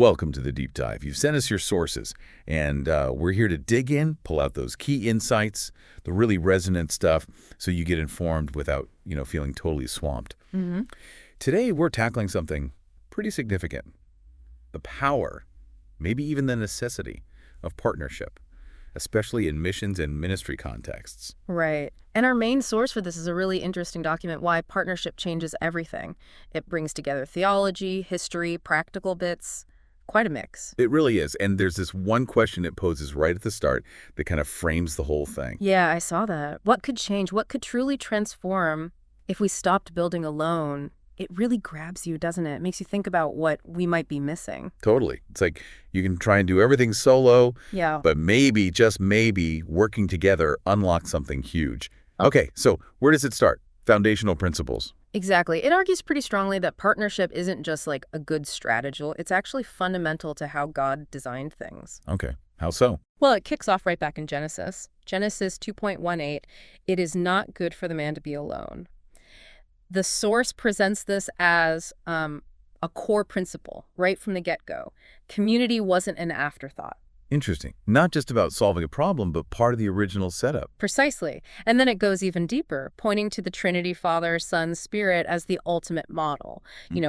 Welcome to the deep dive. You've sent us your sources, and we're here to dig in, pull out those key insights, the really resonant stuff, so you get informed without, feeling totally swamped. Mm-hmm. Today, we're tackling something pretty significant. The power, maybe even the necessity, of partnership, especially in missions and ministry contexts. Right. And our main source for this is a really interesting document, Why Partnership Changes Everything. It brings together theology, history, practical bits, quite a mix. It really is, and there's this one question it poses right at the start that kind of frames the whole thing. Yeah, I saw that. What could change? What could truly transform if we stopped building alone? It really grabs you, doesn't it? It makes you think about what we might be missing. Totally. It's like you can try and do everything solo, Yeah. but maybe, just maybe, working together unlocks something huge. Okay, so where does it start? Foundational principles. Exactly. It argues pretty strongly that partnership isn't just like a good strategy. It's actually fundamental to how God designed things. Okay, how so? Well, it kicks off right back in Genesis. Genesis 2.18, it is not good for the man to be alone. The source presents this as a core principle right from the get-go. Community wasn't an afterthought. Interesting. Not just about solving a problem, but part of the original setup. Precisely. And then it goes even deeper, pointing to the Trinity, Father, Son, Spirit as the ultimate model.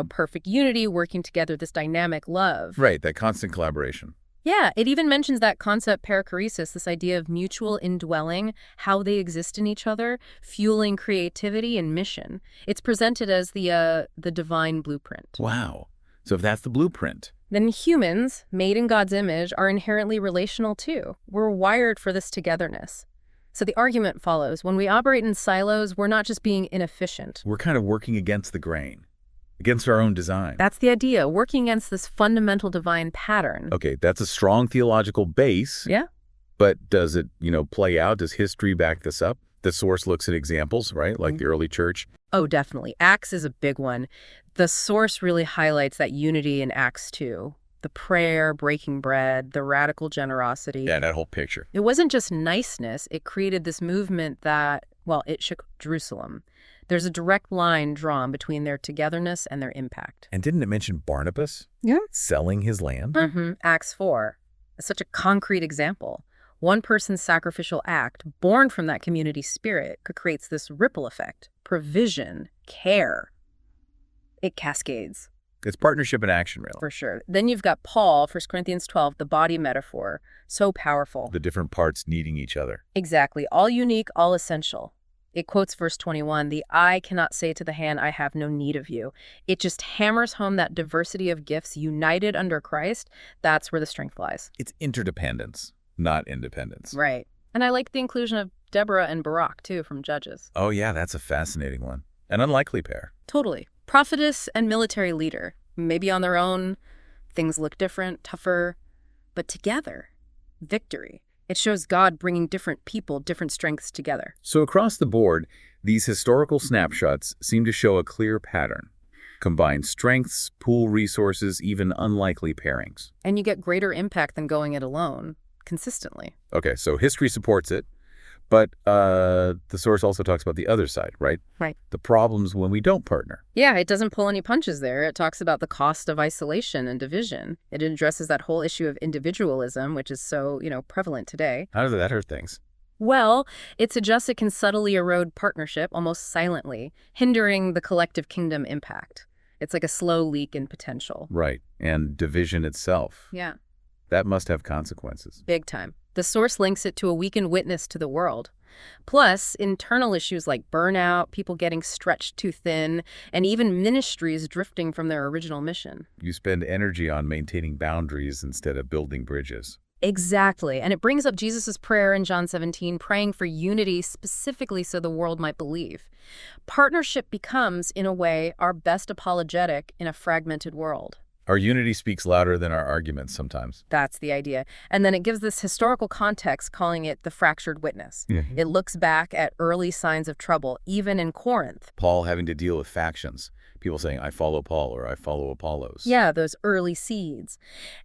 Perfect unity, working together, this dynamic love. Right, that constant collaboration. Yeah, it even mentions that concept perichoresis, this idea of mutual indwelling, how they exist in each other, fueling creativity and mission. It's presented as the divine blueprint. Wow. So if that's the blueprint, then humans, made in God's image, are inherently relational too. We're wired for this togetherness. So the argument follows, when we operate in silos, we're not just being inefficient. we're kind of working against the grain, against our own design. That's the idea, working against this fundamental divine pattern. Okay, that's a strong theological base. Yeah. But does it, play out? Does history back this up? The source looks at examples, right? Like the early church. Oh, definitely. Acts is a big one. The source really highlights that unity in Acts 2. The prayer, breaking bread, the radical generosity. Yeah, that whole picture. It wasn't just niceness. It created this movement that, it shook Jerusalem. There's a direct line drawn between their togetherness and their impact. And didn't it mention Barnabas? Yeah. Selling his land? Mm-hmm. Acts 4. It's such a concrete example. One person's sacrificial act, born from that community spirit, creates this ripple effect. Provision, care. It cascades. It's partnership in action, really. For sure. Then you've got Paul, 1 Corinthians 12, the body metaphor. So powerful. The different parts needing each other. Exactly. All unique, all essential. It quotes verse 21, the eye cannot say to the hand, I have no need of you. It just hammers home that diversity of gifts united under Christ. That's where the strength lies. It's interdependence, not independence. Right. And I like the inclusion of Deborah and Barak, too, from Judges. Oh, yeah, that's a fascinating one. An unlikely pair. Totally. Prophetess and military leader. Maybe on their own, things look different, tougher, but together, victory. It shows God bringing different people, different strengths together. So across the board, these historical snapshots seem to show a clear pattern. Combine strengths, pool resources, even unlikely pairings. And you get greater impact than going it alone, consistently. Okay, so history supports it, but the source also talks about the other side, right? Right. The problems when we don't partner. Yeah, it doesn't pull any punches there. It talks about the cost of isolation and division. It addresses that whole issue of individualism, which is so, prevalent today. How does that hurt things? Well, it suggests it can subtly erode partnership almost silently, hindering the collective kingdom impact. It's like a slow leak in potential. Right, and division itself. Yeah. That must have consequences. Big time. The source links it to a weakened witness to the world. Plus, internal issues like burnout, people getting stretched too thin, and even ministries drifting from their original mission. You spend energy on maintaining boundaries instead of building bridges. Exactly. And it brings up Jesus' prayer in John 17, praying for unity specifically so the world might believe. Partnership becomes, in a way, our best apologetic in a fragmented world. Our unity speaks louder than our arguments sometimes. That's the idea. And then it gives this historical context, calling it the fractured witness. Mm-hmm. It looks back at early signs of trouble, even in Corinth. Paul having to deal with factions. People saying, I follow Paul or I follow Apollos. Yeah, those early seeds.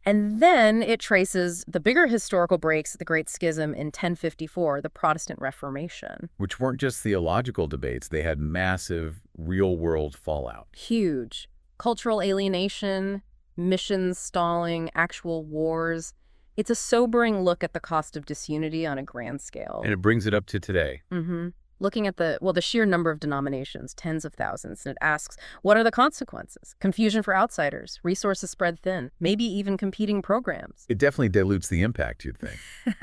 And then it traces the bigger historical breaks at the Great Schism in 1054, the Protestant Reformation. Which weren't just theological debates. They had massive real-world fallout. Huge. Cultural alienation, missions stalling, actual wars. It's a sobering look at the cost of disunity on a grand scale. And it brings it up to today. Mm-hmm. Looking at the sheer number of denominations, tens of thousands, and it asks, what are the consequences? Confusion for outsiders, resources spread thin, maybe even competing programs. It definitely dilutes the impact, you'd think.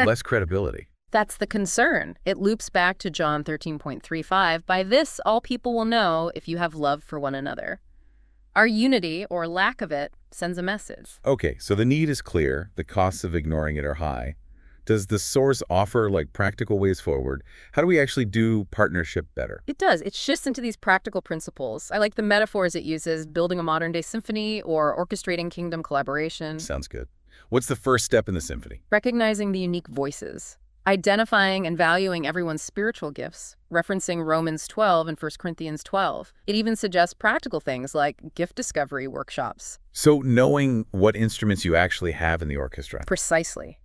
Less credibility. That's the concern. It loops back to John 13.35, by this all people will know if you have love for one another. Our unity, or lack of it, sends a message. Okay, so the need is clear. The costs of ignoring it are high. Does the source offer, practical ways forward? How do we actually do partnership better? It does. It shifts into these practical principles. I like the metaphors it uses, building a modern-day symphony or orchestrating kingdom collaboration. Sounds good. What's the first step in the symphony? Recognizing the unique voices. Identifying and valuing everyone's spiritual gifts, referencing Romans 12 and 1 Corinthians 12. It even suggests practical things like gift discovery workshops. So knowing what instruments you actually have in the orchestra. Precisely.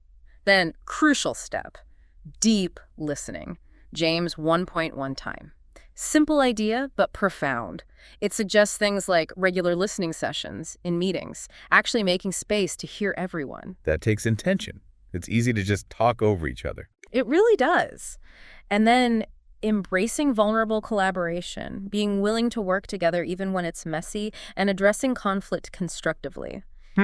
Then, crucial step, deep listening. James 1.1 time. Simple idea, but profound. It suggests things like regular listening sessions in meetings, actually making space to hear everyone. That takes intention. It's easy to just talk over each other. It really does. And then embracing vulnerable collaboration, being willing to work together even when it's messy, and addressing conflict constructively.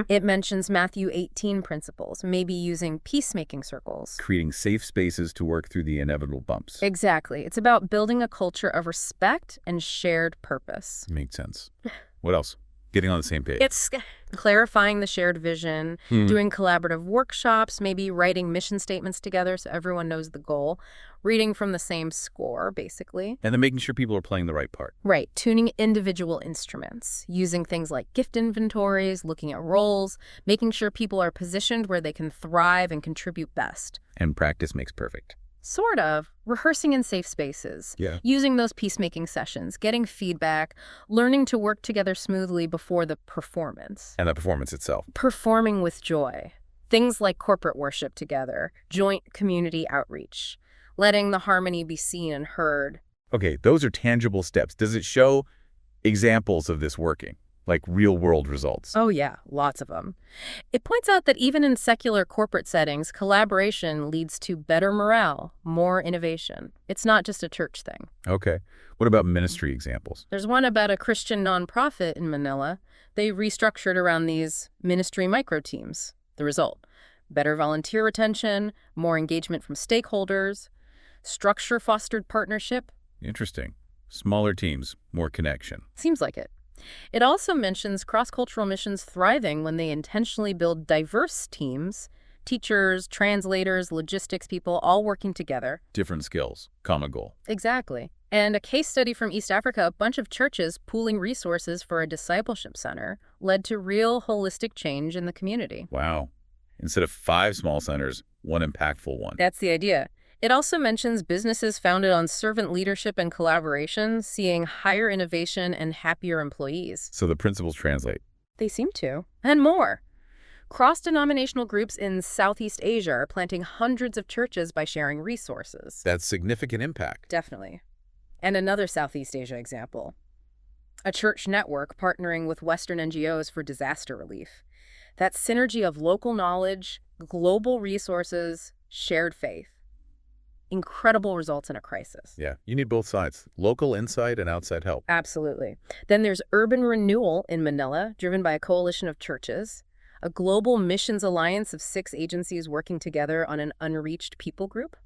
It mentions Matthew 18 principles, maybe using peacemaking circles. Creating safe spaces to work through the inevitable bumps. Exactly. It's about building a culture of respect and shared purpose. Makes sense. What else? Getting on the same page. It's clarifying the shared vision, doing collaborative workshops, maybe writing mission statements together so everyone knows the goal, reading from the same score, basically. And then making sure people are playing the right part. Right. Tuning individual instruments, using things like gift inventories, looking at roles, making sure people are positioned where they can thrive and contribute best. And practice makes perfect. Sort of. Rehearsing in safe spaces. Yeah. Using those peacemaking sessions, getting feedback, learning to work together smoothly before the performance. And the performance itself. Performing with joy. Things like corporate worship together, joint community outreach, letting the harmony be seen and heard. Okay, those are tangible steps. Does it show examples of this working? Like real-world results? Oh yeah, lots of them. It points out that even in secular corporate settings, collaboration leads to better morale, more innovation. It's not just a church thing. Okay. What about ministry examples? There's one about a Christian nonprofit in Manila. They restructured around these ministry micro-teams. The result, better volunteer retention, more engagement from stakeholders, structure fostered partnership. Interesting. Smaller teams, more connection. Seems like it. It also mentions cross-cultural missions thriving when they intentionally build diverse teams, teachers, translators, logistics people, all working together. Different skills, common goal. Exactly. And a case study from East Africa, a bunch of churches pooling resources for a discipleship center led to real holistic change in the community. Wow. Instead of 5 small centers, one impactful one. That's the idea. It also mentions businesses founded on servant leadership and collaboration, seeing higher innovation and happier employees. So the principles translate. They seem to. And more. Cross-denominational groups in Southeast Asia are planting hundreds of churches by sharing resources. That's significant impact. Definitely. And another Southeast Asia example. A church network partnering with Western NGOs for disaster relief. That synergy of local knowledge, global resources, shared faith. Incredible results in a crisis. Yeah, you need both sides, local insight and outside help. Absolutely. Then there's urban renewal in Manila, driven by a coalition of churches, a global missions alliance of 6 agencies working together on an unreached people group,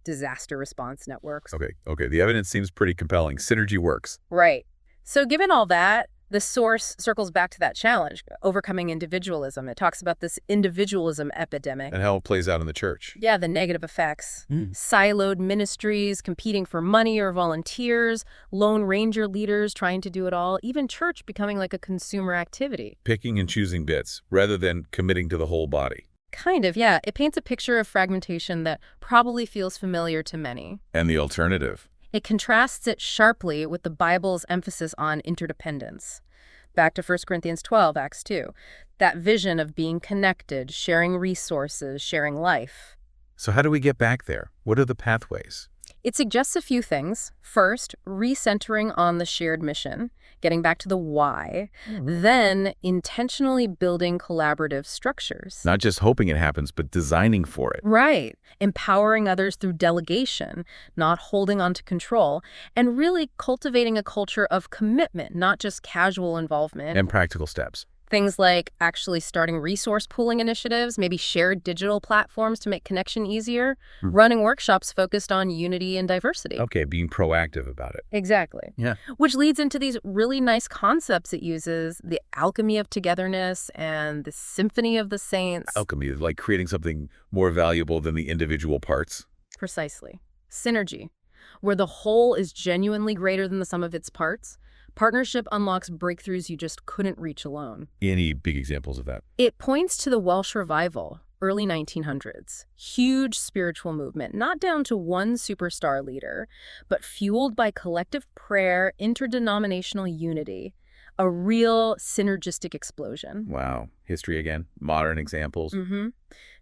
disaster response networks. Okay, the evidence seems pretty compelling. Synergy works. Right. So given all that, the source circles back to that challenge, overcoming individualism. It talks about this individualism epidemic. And how it plays out in the church. Yeah, the negative effects. Siloed ministries, competing for money or volunteers, lone ranger leaders trying to do it all, even church becoming like a consumer activity. Picking and choosing bits, rather than committing to the whole body. Kind of, yeah. It paints a picture of fragmentation that probably feels familiar to many. And the alternative. It contrasts it sharply with the Bible's emphasis on interdependence. Back to 1 Corinthians 12, Acts 2. That vision of being connected, sharing resources, sharing life. So how do we get back there? What are the pathways? It suggests a few things. First, recentering on the shared mission, getting back to the why, then intentionally building collaborative structures. Not just hoping it happens, but designing for it. Right. Empowering others through delegation, not holding on to control, and really cultivating a culture of commitment, not just casual involvement. And practical steps. Things like actually starting resource pooling initiatives, maybe shared digital platforms to make connection easier, running workshops focused on unity and diversity. Okay, being proactive about it. Exactly. Yeah. Which leads into these really nice concepts it uses, the alchemy of togetherness and the symphony of the saints. Alchemy, like creating something more valuable than the individual parts. Precisely. Synergy, where the whole is genuinely greater than the sum of its parts. Partnership unlocks breakthroughs you just couldn't reach alone. Any big examples of that? It points to the Welsh revival, early 1900s. Huge spiritual movement, not down to one superstar leader, but fueled by collective prayer, interdenominational unity. A real synergistic explosion. Wow. History again. Modern examples.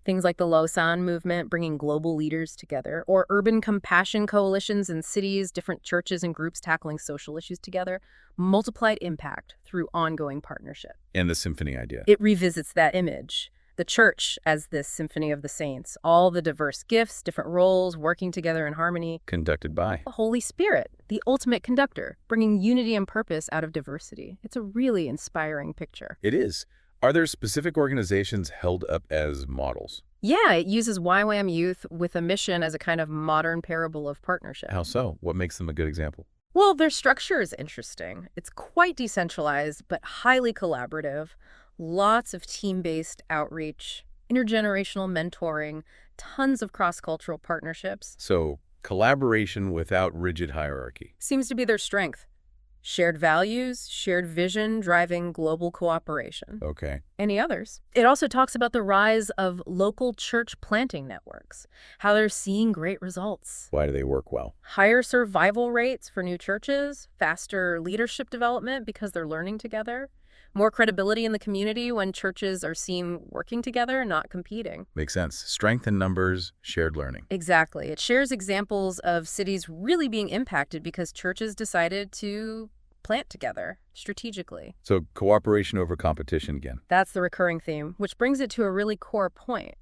Things like the Lausanne movement, bringing global leaders together, or urban compassion coalitions in cities, different churches and groups tackling social issues together, multiplied impact through ongoing partnership. And the symphony idea. It revisits that image. The church as this symphony of the saints, all the diverse gifts, different roles, working together in harmony. Conducted by. The Holy Spirit, the ultimate conductor, bringing unity and purpose out of diversity. It's a really inspiring picture. It is. Are there specific organizations held up as models? Yeah, it uses YWAM Youth with a mission as a kind of modern parable of partnership. How so? What makes them a good example? Well, their structure is interesting. It's quite decentralized, but highly collaborative. Lots of team-based outreach, intergenerational mentoring, tons of cross-cultural partnerships. So, collaboration without rigid hierarchy. Seems to be their strength. Shared values, shared vision, driving global cooperation. Okay. Any others? It also talks about the rise of local church planting networks, how they're seeing great results. Why do they work well? Higher survival rates for new churches, faster leadership development because they're learning together, more credibility in the community when churches are seen working together, not competing. Makes sense. Strength in numbers, shared learning. Exactly. It shares examples of cities really being impacted because churches decided to plant together strategically. So, cooperation over competition again. That's the recurring theme, which brings it to a really core point.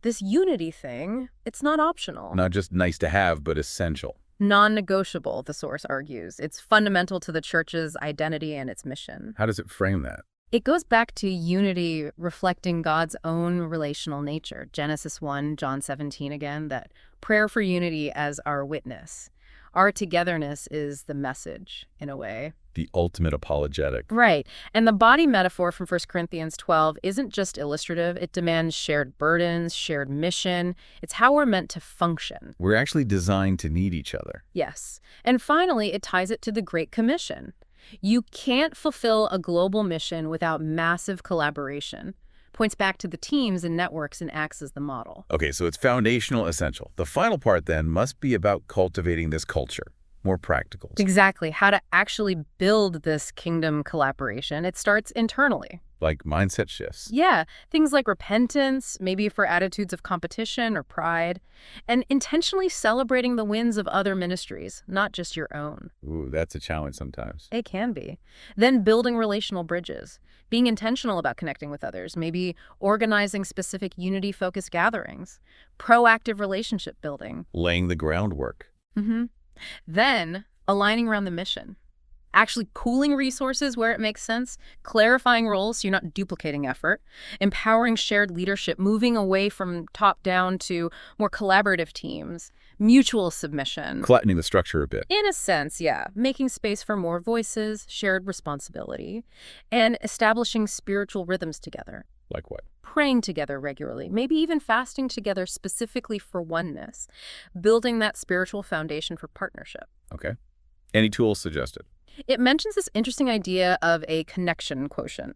This unity thing, it's not optional. Not just nice to have, but essential. Non-negotiable, the source argues. It's fundamental to the church's identity and its mission. How does it frame that? It goes back to unity reflecting God's own relational nature. Genesis 1, John 17 again, that prayer for unity as our witness. Our togetherness is the message, in a way. The ultimate apologetic. Right. And the body metaphor from 1 Corinthians 12 isn't just illustrative. It demands shared burdens, shared mission. It's how we're meant to function. We're actually designed to need each other. Yes. And finally, it ties it to the Great Commission. You can't fulfill a global mission without massive collaboration. Points back to the teams and networks and acts as the model. Okay, so it's foundational, essential. The final part then must be about cultivating this culture. More practical. Exactly. How to actually build this kingdom collaboration. It starts internally. Like mindset shifts. Yeah, things like repentance, maybe for attitudes of competition or pride, and intentionally celebrating the wins of other ministries, not just your own. Ooh, that's a challenge sometimes. It can be. Then building relational bridges, being intentional about connecting with others, maybe organizing specific unity-focused gatherings, proactive relationship building. Laying the groundwork. Then aligning around the mission. Actually pooling resources where it makes sense, clarifying roles so you're not duplicating effort, empowering shared leadership, moving away from top-down to more collaborative teams, mutual submission. Flattening the structure a bit. In a sense, yeah. Making space for more voices, shared responsibility, and establishing spiritual rhythms together. Like what? Praying together regularly, maybe even fasting together specifically for oneness, building that spiritual foundation for partnership. Okay. Any tools suggested? It mentions this interesting idea of a connection quotient,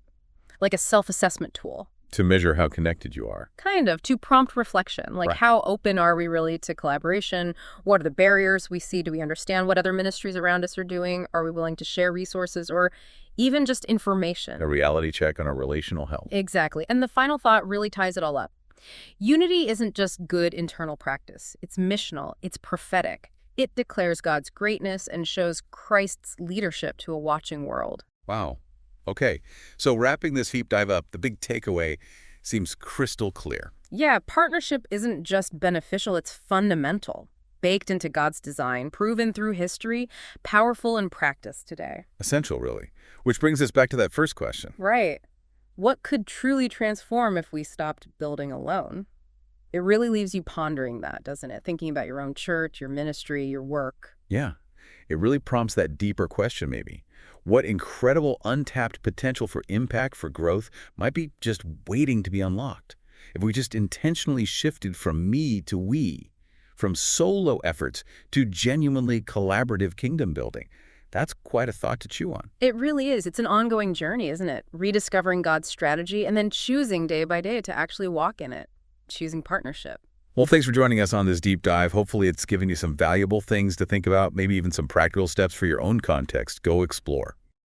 like a self-assessment tool. To measure how connected you are. Kind of, to prompt reflection, like Right. How open are we really to collaboration? What are the barriers we see? Do we understand what other ministries around us are doing? Are we willing to share resources or even just information? A reality check on our relational health. Exactly. And the final thought really ties it all up. Unity isn't just good internal practice. It's missional. It's prophetic. It declares God's greatness and shows Christ's leadership to a watching world. Wow. Okay, so wrapping this deep dive up, the big takeaway seems crystal clear. Yeah, partnership isn't just beneficial, it's fundamental. Baked into God's design, proven through history, powerful in practice today. Essential, really. Which brings us back to that first question. Right. What could truly transform if we stopped building alone? It really leaves you pondering that, doesn't it? Thinking about your own church, your ministry, your work. Yeah, it really prompts that deeper question, maybe. What incredible untapped potential for impact, for growth, might be just waiting to be unlocked if we just intentionally shifted from me to we, from solo efforts to genuinely collaborative kingdom building. That's quite a thought to chew on. It really is. It's an ongoing journey, isn't it? Rediscovering God's strategy and then choosing day by day to actually walk in it, choosing partnership. Well, thanks for joining us on this deep dive. Hopefully it's given you some valuable things to think about, maybe even some practical steps for your own context. Go explore.